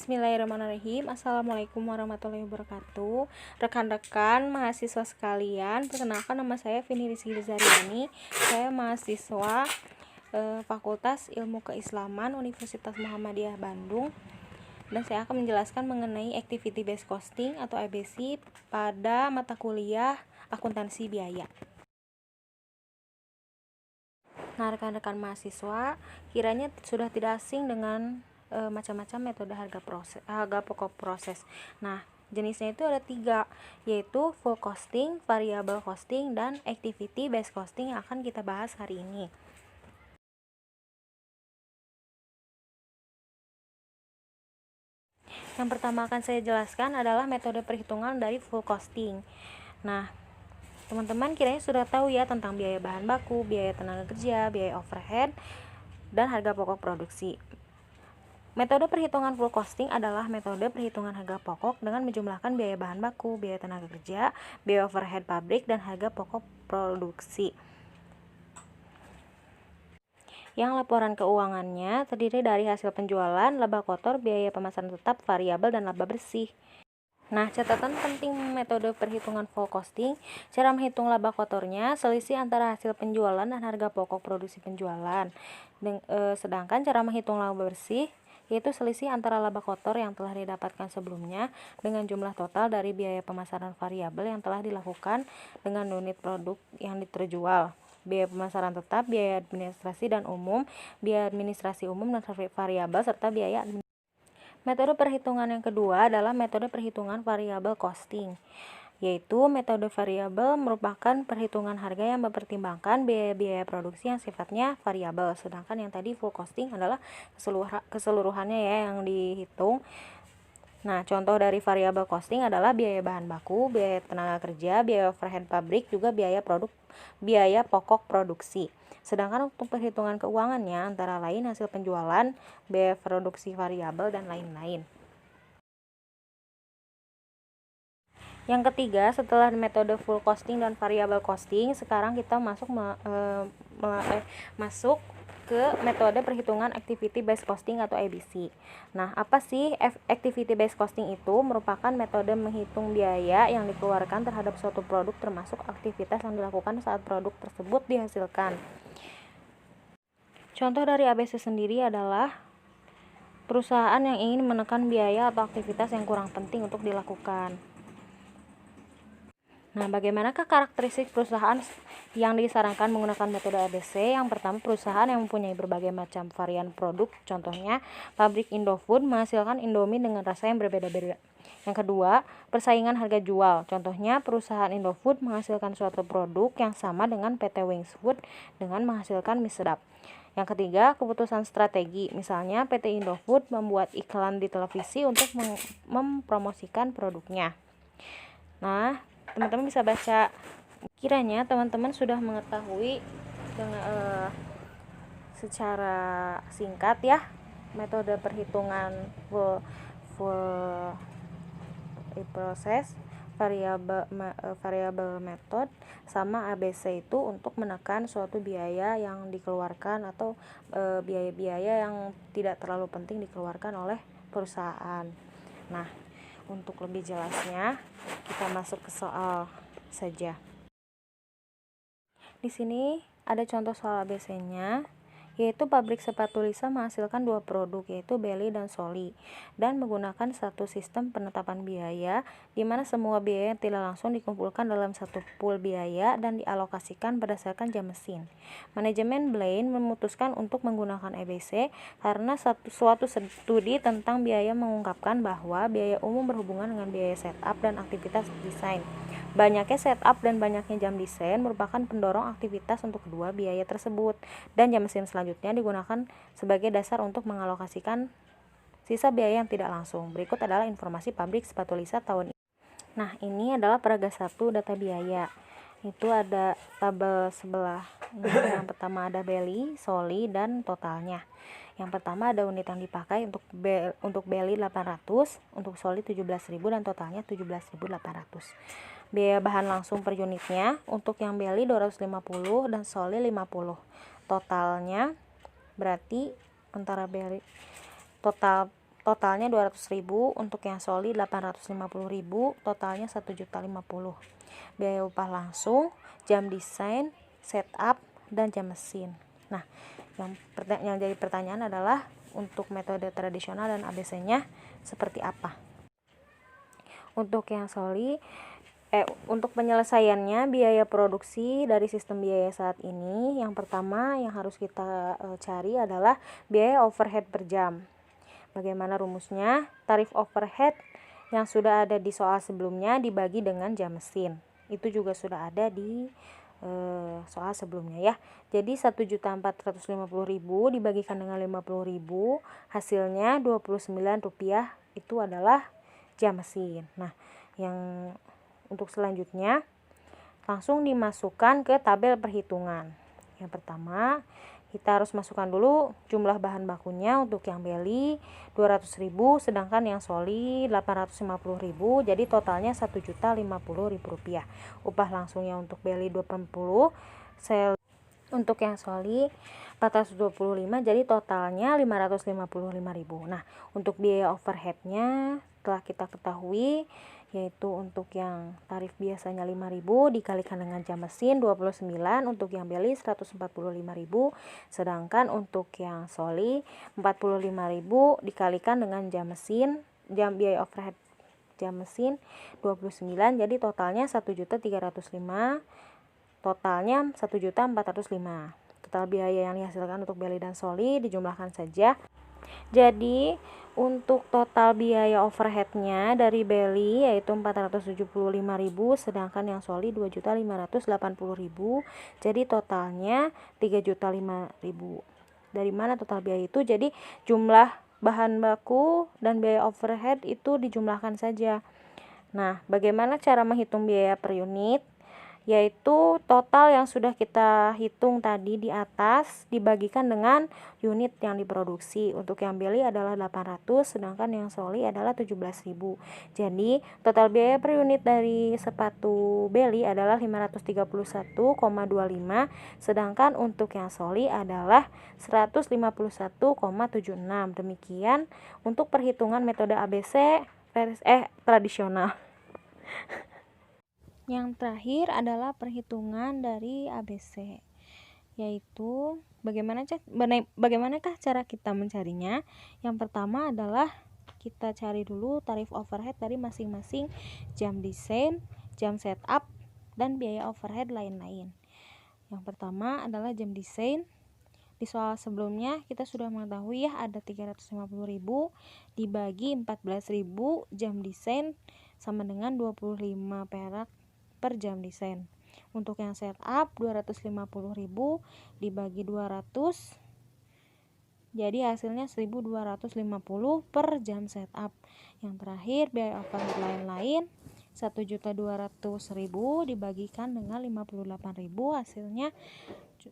Bismillahirrahmanirrahim. Assalamualaikum warahmatullahi wabarakatuh. Rekan-rekan mahasiswa sekalian, perkenalkan nama saya Vini Rizky Zariani. Saya mahasiswa Fakultas Ilmu Keislaman Universitas Muhammadiyah Bandung. Dan saya akan menjelaskan mengenai Activity Based Costing atau ABC pada mata kuliah akuntansi biaya. Nah, rekan-rekan mahasiswa, kiranya sudah tidak asing dengan macam-macam metode harga pokok proses. Nah, jenisnya itu ada 3, yaitu full costing, variable costing, dan activity based costing yang akan kita bahas hari ini. Yang pertama akan saya jelaskan adalah metode perhitungan dari full costing. Nah, teman-teman kiranya sudah tahu ya tentang biaya bahan baku, biaya tenaga kerja, biaya overhead, dan harga pokok produksi. Metode perhitungan full costing adalah metode perhitungan harga pokok dengan menjumlahkan biaya bahan baku, biaya tenaga kerja, biaya overhead pabrik, dan harga pokok produksi. Yang laporan keuangannya terdiri dari hasil penjualan, laba kotor, biaya pemasaran tetap, variabel, dan laba bersih. Nah, catatan penting metode perhitungan full costing: cara menghitung laba kotornya selisih antara hasil penjualan dan harga pokok produksi penjualan. Sedangkan cara menghitung laba bersih yaitu selisih antara laba kotor yang telah didapatkan sebelumnya dengan jumlah total dari biaya pemasaran variabel yang telah dilakukan dengan unit produk yang terjual. Biaya pemasaran tetap, biaya administrasi dan umum, biaya administrasi umum dan variabel, serta biaya administrasi. Metode perhitungan yang kedua adalah metode perhitungan variable costing, yaitu metode variabel merupakan perhitungan harga yang mempertimbangkan biaya-biaya produksi yang sifatnya variabel, sedangkan yang tadi full costing adalah keseluruhannya ya yang dihitung. Nah, contoh dari variabel costing adalah biaya bahan baku, biaya tenaga kerja, biaya overhead pabrik, juga biaya pokok produksi. Sedangkan untuk perhitungan keuangannya antara lain hasil penjualan, biaya produksi variabel, dan lain-lain. Yang ketiga, setelah metode full costing dan variable costing, sekarang kita masuk ke metode perhitungan activity based costing atau ABC. Nah, apa sih activity based costing itu? Merupakan metode menghitung biaya yang dikeluarkan terhadap suatu produk termasuk aktivitas yang dilakukan saat produk tersebut dihasilkan. Contoh dari ABC sendiri adalah perusahaan yang ingin menekan biaya atau aktivitas yang kurang penting untuk dilakukan. Nah, bagaimanakah karakteristik perusahaan yang disarankan menggunakan metode ABC? Yang pertama, perusahaan yang mempunyai berbagai macam varian produk. Contohnya, pabrik Indofood menghasilkan Indomie dengan rasa yang berbeda-beda. Yang kedua, persaingan harga jual. Contohnya, perusahaan Indofood menghasilkan suatu produk yang sama dengan PT Wings Food dengan menghasilkan mie sedap. Yang ketiga, keputusan strategi. Misalnya, PT Indofood membuat iklan di televisi untuk mempromosikan produknya. Nah, teman-teman bisa baca. Kiranya teman-teman sudah mengetahui dengan secara singkat ya metode perhitungan full proses, variable method, sama ABC itu untuk menekan suatu biaya yang dikeluarkan atau biaya-biaya yang tidak terlalu penting dikeluarkan oleh perusahaan. Nah, untuk lebih jelasnya kita masuk ke soal saja. Di sini ada contoh soal ABC-nya, yaitu pabrik sepatu Lisa menghasilkan 2 produk, yaitu Belly dan Soli, dan menggunakan satu sistem penetapan biaya di mana semua biaya yang tidak langsung dikumpulkan dalam satu pool biaya dan dialokasikan berdasarkan jam mesin. Manajemen Blaine memutuskan untuk menggunakan ABC karena suatu studi tentang biaya mengungkapkan bahwa biaya umum berhubungan dengan biaya setup dan aktivitas desain. Banyaknya setup dan banyaknya jam desain merupakan pendorong aktivitas untuk kedua biaya tersebut, dan jam mesin selanjutnya digunakan sebagai dasar untuk mengalokasikan sisa biaya yang tidak langsung. Berikut adalah informasi pabrik sepatu Lisa tahun ini. Nah, ini adalah paragraf 1 data biaya. Itu ada tabel sebelah. Yang pertama ada Belly, Soli, dan totalnya. Yang pertama ada unit yang dipakai untuk Belly 800, untuk Soli 17.000, dan totalnya 17.800. Biaya bahan langsung per unitnya untuk yang Belly 250 dan Soli 50. Totalnya berarti antara Belly total totalnya 200.000, untuk yang soli 850.000, totalnya 1.050.000. Biaya upah langsung, jam desain, setup, dan jam mesin. Nah, yang jadi pertanyaan adalah untuk metode tradisional dan ABC-nya seperti apa? Untuk yang soli, untuk penyelesaiannya biaya produksi dari sistem biaya saat ini, yang pertama yang harus kita cari adalah biaya overhead per jam. Bagaimana rumusnya? Tarif overhead yang sudah ada di soal sebelumnya dibagi dengan jam mesin. Itu juga sudah ada di soal sebelumnya ya. Jadi 1.450.000 dibagikan dengan 50.000, hasilnya Rp29, itu adalah jam mesin. Nah, yang untuk selanjutnya langsung dimasukkan ke tabel perhitungan. Yang pertama, kita harus masukkan dulu jumlah bahan bakunya. Untuk yang beli 200.000, sedangkan yang soli 850.000, jadi totalnya Rp1.050.000. Upah langsungnya untuk beli 20, untuk yang soli 425, jadi totalnya Rp555.000. Nah, untuk biaya overheadnya telah kita ketahui, yaitu untuk yang tarif biasanya 5.000 dikalikan dengan jam mesin 29, untuk yang beli 145.000, sedangkan untuk yang soli 45.000 dikalikan dengan jam mesin, biaya overhead jam mesin 29, jadi totalnya 1.305.000, totalnya 1.405.000. Total biaya yang dihasilkan untuk beli dan soli dijumlahkan saja. Jadi untuk total biaya overheadnya dari beli yaitu 475.000, sedangkan yang soli 2.580.000, jadi totalnya 3.005.000. Dari mana total biaya itu? Jadi jumlah bahan baku dan biaya overhead itu dijumlahkan saja. Nah, bagaimana cara menghitung biaya per unit? Yaitu total yang sudah kita hitung tadi di atas dibagikan dengan unit yang diproduksi. Untuk yang beli adalah 800, sedangkan yang soli adalah 17.000. Jadi total biaya per unit dari sepatu beli adalah 531,25, sedangkan untuk yang soli adalah 151,76. Demikian untuk perhitungan metode ABC tradisional. Yang terakhir adalah perhitungan dari ABC, yaitu bagaimanakah cara kita mencarinya? Yang pertama adalah kita cari dulu tarif overhead dari masing-masing jam desain, jam setup, dan biaya overhead lain-lain. Yang pertama adalah jam desain. Di soal sebelumnya kita sudah mengetahui ya, ada 350.000 dibagi 14.000 jam desain sama dengan 25 perak per jam desain. Untuk yang setup 250.000 dibagi 200, jadi hasilnya 1.250 per jam setup. Yang terakhir biaya overhead lain-lain 1.200.000 dibagikan dengan 58.000, hasilnya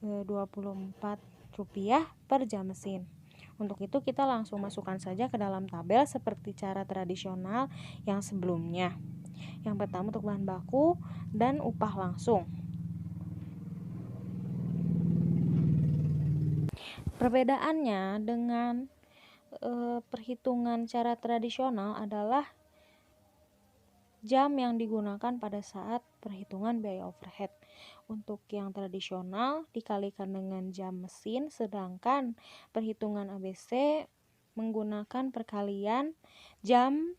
Rp24 per jam mesin. Untuk itu kita langsung masukkan saja ke dalam tabel seperti cara tradisional yang sebelumnya. Yang pertama untuk bahan baku dan upah langsung. Perbedaannya dengan perhitungan cara tradisional adalah jam yang digunakan pada saat perhitungan biaya overhead. Untuk yang tradisional dikalikan dengan jam mesin, sedangkan perhitungan ABC menggunakan perkalian jam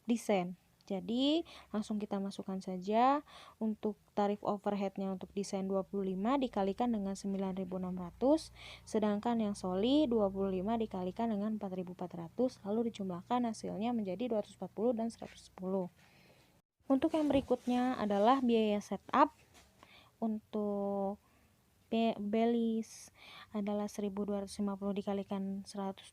desain. Jadi langsung kita masukkan saja. Untuk tarif overheadnya untuk desain 25 dikalikan dengan 9.600, sedangkan yang soli 25 dikalikan dengan 4.400, lalu dijumlahkan hasilnya menjadi 240 dan 110. Untuk yang berikutnya adalah biaya setup. Untuk belis adalah 1.250 dikalikan 120,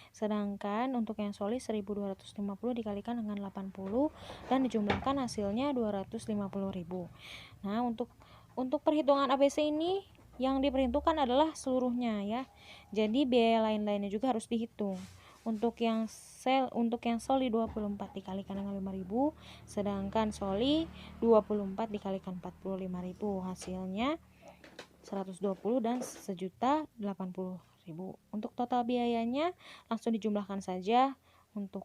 sedangkan untuk yang soli 1.250 dikalikan dengan 80 dan dijumlahkan hasilnya 250.000. Nah, untuk perhitungan ABC ini yang diperhitungkan adalah seluruhnya ya. Jadi biaya lain-lainnya juga harus dihitung. Untuk yang soli 24 dikalikan dengan 5.000, sedangkan soli 24 dikalikan 45.000, hasilnya 120 dan 1.080.000. Untuk total biayanya langsung dijumlahkan saja. Untuk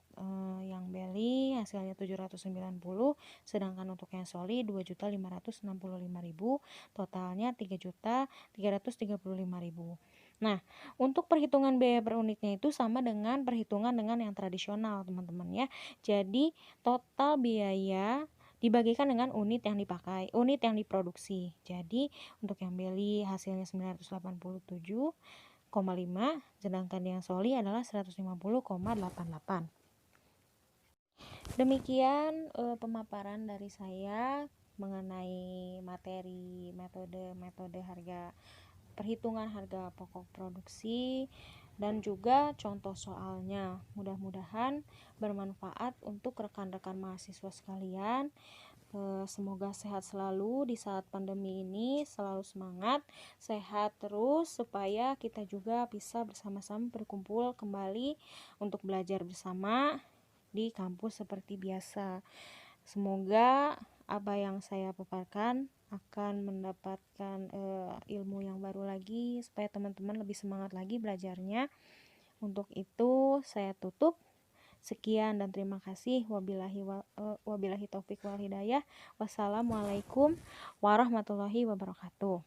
yang belly hasilnya 790, sedangkan untuk yang soli 2.565.000, totalnya 3.335.000. Nah, untuk perhitungan biaya per unitnya itu sama dengan perhitungan dengan yang tradisional, teman-teman ya. Jadi, total biaya dibagikan dengan unit yang dipakai, unit yang diproduksi. Jadi, untuk yang belly hasilnya 987,5, sedangkan yang soli adalah 150,88. Demikian pemaparan dari saya mengenai materi metode harga, perhitungan harga pokok produksi, dan juga contoh soalnya. Mudah-mudahan bermanfaat untuk rekan-rekan mahasiswa sekalian. Semoga sehat selalu di saat pandemi ini, selalu semangat, sehat terus, supaya kita juga bisa bersama-sama berkumpul kembali untuk belajar bersama di kampus seperti biasa. Semoga apa yang saya paparkan akan mendapatkan ilmu yang baru lagi, supaya teman-teman lebih semangat lagi belajarnya. Untuk itu saya tutup. Sekian dan terima kasih. Wabillahi taufik wal hidayah. Wassalamualaikum warahmatullahi wabarakatuh.